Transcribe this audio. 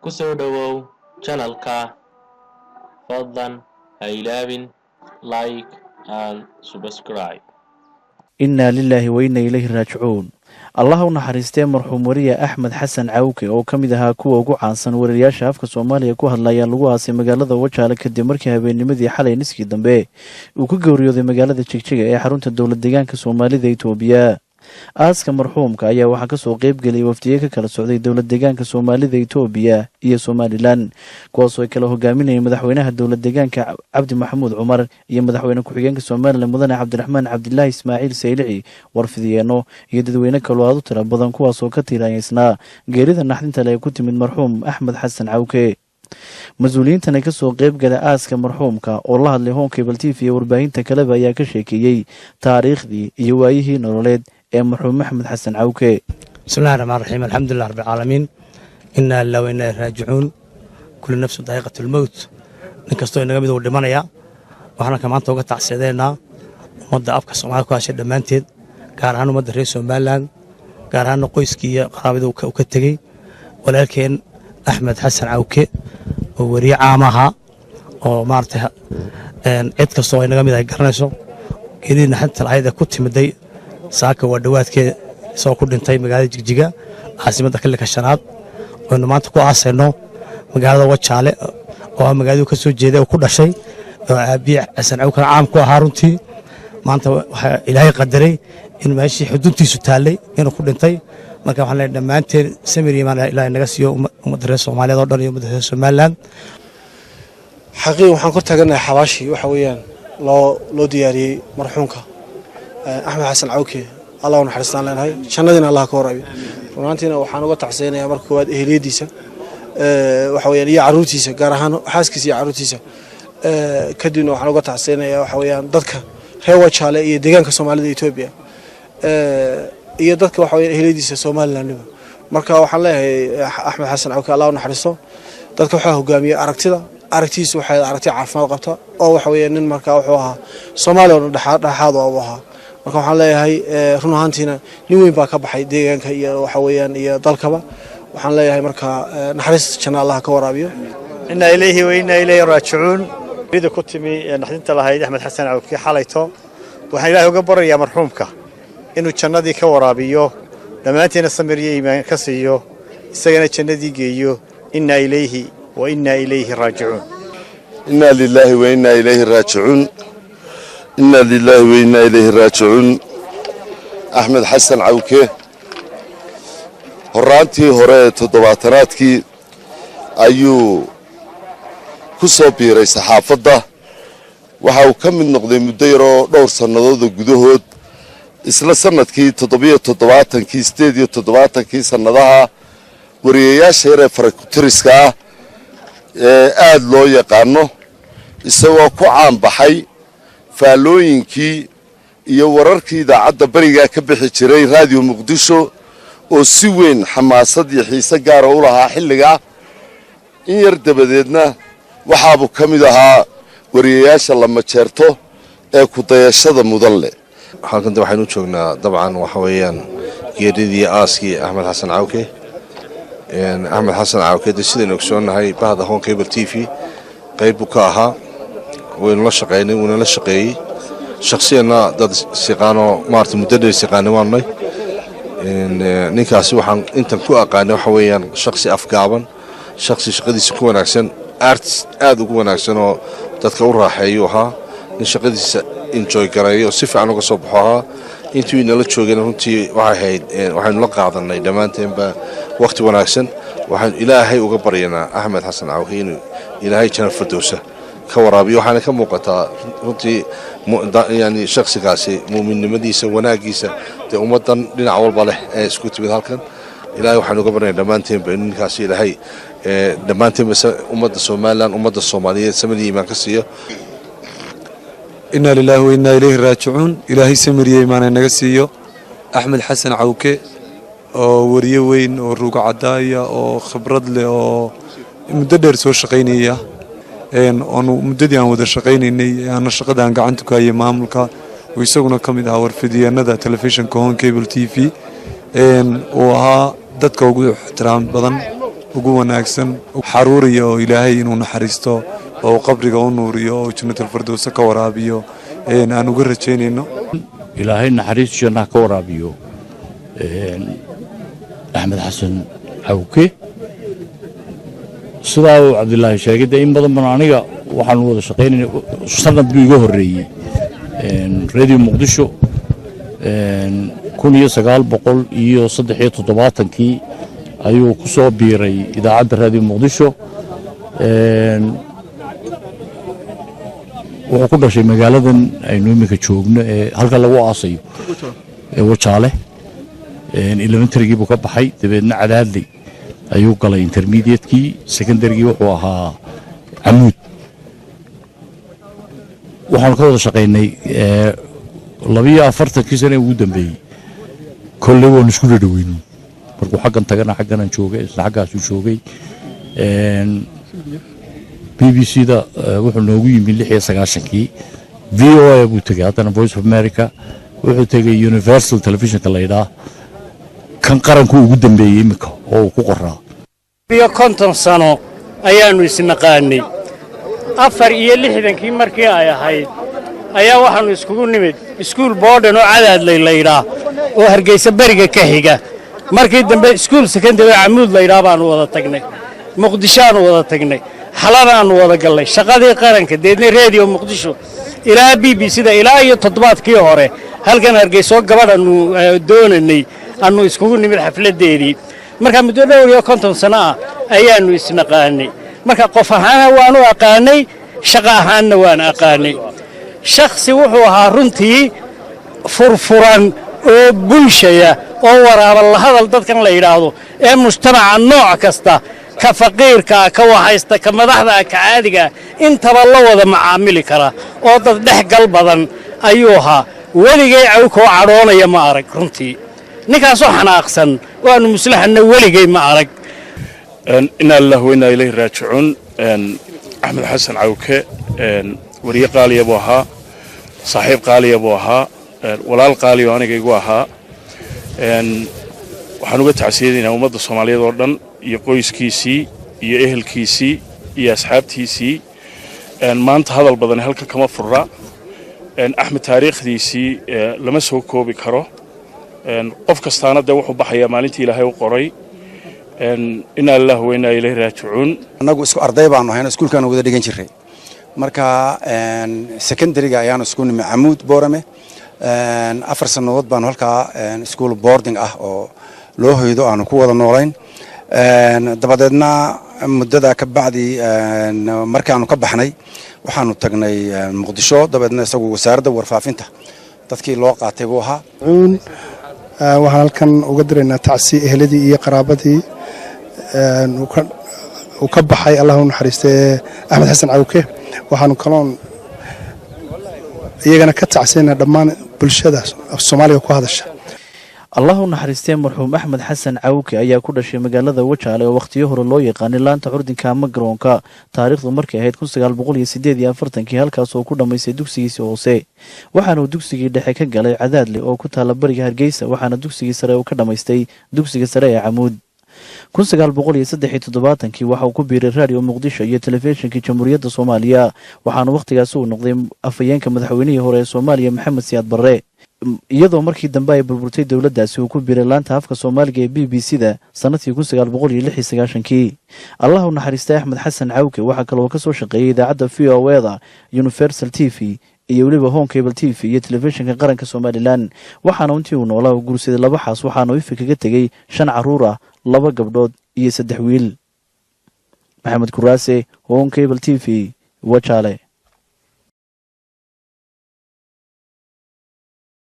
kusoo dhawow channelka fadlan ha ilaawin like and subscribe. inaa lilaahi wa inna ilayhi raajicuun. allah u naxariistee marxuum wariye axmed xasan cawke oo ka mid ahaa kuwa ugu caansan wariyayaasha afka soomaaliya ku hadlayaa lagu aasay magaalada wajaale kadib markii habeennimadii xalay niskii dambe uu ka geeriyooday magaalada jigjiga ee xarunta dowlad deegaanka soomaalida itoobiya. aaska marxuumka ayaa waxaa kasoo qeyb geliyay wafdiye ka kala socday dowlad deegaanka soomaalida itoobiya iyo somalilan, kuwaasoo ay kala hogaaminayeen madaxweynaha dowlad deegaanka cabdi maxamuud cumar iyo madaxweyne ku-xigeenka somalilan mudane cabdiraxmaan cabdilaahi ismaaciil saylici, warfidiyeeno iyo dadweyne kaloo aad u tira badan kuwaasoo ka tiiraanyeysnaa geerida naxdinta le ee ku timid marxuum axmed xasan cawke. mas-uuliyiintan ay kasoo qeyb gala aaska marxuumka oo la hadlay home cable t v iyo warbaahinta kaleba ayaa ka sheekeeyey taariikhdii iyo waayihii nololeed ee marxuum axmed xasan cawke. bismillahi raxmaan raxiim, alxamdulilah rabbilcaalamiin, inaa lillahi wa innaa ilaihi raajicuun, kullu nafsin daa'iqatulmowt. nin kastoo inaga mid uu dhimanaya. waxaana ka maanta uga tacsiyadeynaa ummadda afka soomaalida ku hashay dhammaanteed, gaar ahaan ummadda reer somalilan, gaar ahaanna qoyskii iyo qaraabada uu ka tegey walaalkeen axmed xasan cawke oo weriye caam ahaa oo maaragtay cid kastoo inaga mid ay garanayso geedii naxdinta lahayd ee ku timiday saaka waa dhowaadkee isagoo ku dhintay magaalada jigjiga caasimadda xilliga shanaad. waynu maanta ku aasayno magaalada wajaale oo ah magaaladii ka soo jeeday oo ku dhashay oo aabiye xasan cawke caam ku ahaa. runtii maanta waxaa ilaahay qadaray in meeshii xuduntiisu taallay inuu ku dhintay. marka waxaan leeyahay dhammaanteen samir imaan ilaahay naga siiyo ummadda reer soomaaliyeed oo dhan iyo ummadda reer somalilan. xaqiiq waxaan ku taganahay xabaashii waxa weeyaan loo diyaariyey marxuumka axmed xasan cawke. allah u naxariistaan leenahay, jannadiina allah ka waraabiyo. runaantiina waxaan uga tacsiyanayaa marka koowaad eheliyadiisa waxa weeyaan iyo carruurtiisa, gaar ahaan xaaskiisa iyo carruurtiisa. kadibna waxaan uga tacsiyanayaa waxa weeyaan dadka reer wajaale iyo deegaanka soomaalida etoobiya iyo dadka waxa weeyaan eheliyadiisa somalilandba. marka waxaan leeyahay axmed xasan cawke allah u naxariisto. dadka waxaa hogaamiyey aragtiisu waxay aragti caafimaad qabta oo waxa weeyaan nin markaa wuxuu ahaa Soomaaliya oo dhaxaad oo ahaa. marka waxaan leeyahay run ahaantiina nin weyn baa ka baxay deegaanka iyo waxa weeyaan iyo dalkaba. waxaan leeyahay marka naxariista janna allah ka waraabiyo. inna ilayhi wa inna ilayhi raajicuun. bida ku timi naxdinta lahayd axmed xasan cawke xalayto waxaan ilaahay uga barayaa marxuumka inuu jannadii ka waraabiyo, dhammaanteena samir iyo iimaan ka siiyo, isagana jannadii geeyo. inna ilayhi wa inna ilayhi raajicuun. inna lillahi wa inna ilayhi raajicuun. inna lillahi wa inna ilayhi raajicuun. axmed xasan cawke horaantii hore toddobaatanaadkii ayuu ku soo biiray saxaafadda. waxa uu ka mid noqday muddo yaroo dhowr sannadooda gudahood. isla sannadkii 77kii 78kii sannadaha wariyayaasha yaree farakutiriska ah ee aad loo yaqaano, isagoo ku caanbaxay faallooyinkii iyo wararkii idaacadda berigaa ka bixi jiray raadiyo muqdisho oo si weyn xamaasad iyo xiise gaara u lahaa xilligaa. in yar dabadeedna waxaabuu ka mid ahaa wariyayaasha la majeerto ee kudayashada mudan leh. halkanta waxaynu joognaa dabcan waxa weeyaan geeridii aaskii axmed xasan cawke. axmed xasan cawke de sidaynu ogsoonnahay bahda home cable t v qayb buu ka ahaa. waynu la shaqaynay, wuuna la shaqeeyey shakhsiyanna dad siqaanoo maarata muddo dheer siqaani waannay. ninkaasi waxaan intan ku aqaanay waxa weeyaan shakhsi afgaaban, shakhsi shaqadiisa ku wanaagsan, artist aad ugu wanaagsan oo dadka u raaxeeyu ahaa. nin shaqadiisa enjoy gareeyo oo si fiican uga soo baxo ahaa. intii inala joogeen runtii waxay ahayd waxaynu la qaadanay dhammaanteenba waqti wanaagsan. waxaanu ilaahay uga baryanaa axmed xasan cawke inuu ilaahay janno firdowsa ka waraabiyo. waxaana ka muuqataa runtii yani shakhsigaasi muuminnimadiisa, wanaaggiisa, dee ummaddan dhinac walba leh ee isku timid halkan. ilaahay waxaanu uga baryanaa dhammaanteenba in ninkaasi ilaahay dhammaanteenba ummadda somalilan, ummadda soomaaliyeed samir iyo iimaan ka siiyo. inna lillahi wa inna ilayhi raajicuun. ilaahay samir iyo iimaan naga siiyo. axmed xasan cawke oo wariye weyn oo ruuga cadaaya oo khibrad leh oo muddo dheer soo shaqaynaya. oonu muddadii aan wada shaqaynaynay aana shaqada aan gacanta ku hayay maamulka oo isaguna ka mid ahaa warfidiyaanada telefishinka home cable t v. uu ahaa dadka ugu ixtiraam badan ugu wanaagsan xaruuriya oo ilaahay inuu naxariisto oo qabriga u nuuriyo oo jannatul firdaws ka waraabiyo aan uga rajaynayno ilaahay naxariis janna ka waraabiyo Axmed Xasan Cawke sidaa uu Cabdullaahi sheegay in badan aniga waxaan wada shaqeynay sanad bii iga horeeyay Radio Muqdisho 1973 ayuu ku soo biiray idaacadda Radio Muqdisho wuxuu ku dhashay magaaladan aynu imika joogno ee halka lagu aasayo Wajaale elementary buu ka baxay dabeedna Cadaadli ayuu galay intermediate-kii secondary-gii wuxuu ahaa Amuud waxaan ka wada shaqeynay 42 sano ugu dambeeyay kolley waan isku dhadhaweyn markuu xaggan tagana xaggan joogay isla xaggaas uu joogay BBC-da wuxuu noogu yimid 96-kii VOA buu tagay haddana Voice of America wuxuu tagay Universal Television-ka la yidhaa kan qaranku ugu dambeeyay imika oo uu ku qoraa 50 sano ayaanu isnaqaanay 64 markii ay ahayd ayaa waxaanu iskugu nimid iskuul boodhan oo Cadaadley la yidhaa oo Hargeysa bariga ka xiga markii dambe iskuul secondary Amuud la yidhaa baanu wada tagnay Muqdisho aanu wada tagnay xalanaanu wada galnay shaqadii qaranka deedna Radio Muqdisho ilaa BBC-da ilaa iyo toddobaadkii hore halkan Hargeysa gabadhanu doonanay aanu iskugu nimid xafladeedii marka muddo dhowr iyo 50 sano ah ayaanu isnaqaanay marka qof ahaan waanu aqaanay shaqo ahaanna waan aqaanay shakhsi wuxuu ahaa runtii furfuran oo bulshaya oo waraaba la hadal dadkan la yiraahdo ee mujtamaca nooc kasta ka faqiirka ka waxaysta ka madaxda ka caadiga intaba la wada macaamili kara oo dad dhexgal badan ayuu ahaa waligay Cawke oo cadhoonaya ma arag runtii ninkaas oo xanaaqsan waanu muslaxna waligay ma arag inna lillahi wa inna ilayhi raaji'uun Axmed Xasan Cawke wariye qaaliya buu ahaa saaxiib qaaliya buu ahaa walaal qaaliyo aniga igu ahaa waxaan uga tacsiyeynaa ummadda Soomaaliyeed oo dhan iyo qoyskiisii iyo ehelkiisii iyo asxaabtiisii maanta hadal badan halka kama furra Axmed taariikhdiisii lama soo koobi karo qof kastaana de wuxuu baxayaa maalintii Ilaahay u qoray inna lillahi wa inna ilayhi raaji'uun anagu isku arday baanu hayna iskuulkan wada dhigan jiray marka secondary-ga ayaan isku nimay Amuud Boorame 4 sanadood baan halka school boarding ah oo loo hoydo aan ku wada noolayn dabadeedna muddada ka bacdi markaanu ka baxnay waxaanu tagnay Muqdisho dabadeedna isagu wasaaradda warfaafinta dadkii loo qaatay buu ahaa waxaan halkan uga direynaa tacsi ehladii iyo qaraabadii uu ka baxay Allah u naxariistay Axmed Xasan Cawke waxaanu kaloon iyagana ka tacsiinaa dhammaan bulshada Soomaaliya ku hadasha Allah u naxariistay marxuum Axmed Xasan Cawke ayaa ku dhashay magaalada Wajaale oo waqtiyo hore loo yaqaanay laanta curdinka ama garoonka taariikhdu markay ahayd 1948 halkaas oo ku dhamaystay dugsigiisa hoose waxaana uu dugsigii dhexe ka galay Cadaadle oo ku taala bariga Hargeysa waxaana dugsigii sare uu ka dhamaystay dugsiga sare ee Amuud 1973 waxa uu ku biiray Radio Muqdisho iyo telefishinka Jamhuuriyadda Soomaaliya waxaana waqtigaas uu noqday afayeenka madaxweynihii hore ee Soomaaliya Maxamed Siyaad Barre iyadoo markii dambe ay burburtay dawladdaasi uu ku biiray laanta afka Soomaaliga ee BBC-da sanadkii 1996 Allah u naxariistay Axmed Xasan Cawke waxa kale oo ka soo shaqeeyay idaacadda VOA-da Universal TV iyo waliba Home Cable TV iyo telefishinka qaranka Soomaaliland waxaana intii uu noolaa guursaday 2 xaas waxaana uu kaga tagay 5 caruur ah 2 gabdhood iyo 3 wiil Maxamed Kuraase Home Cable TV Wajaale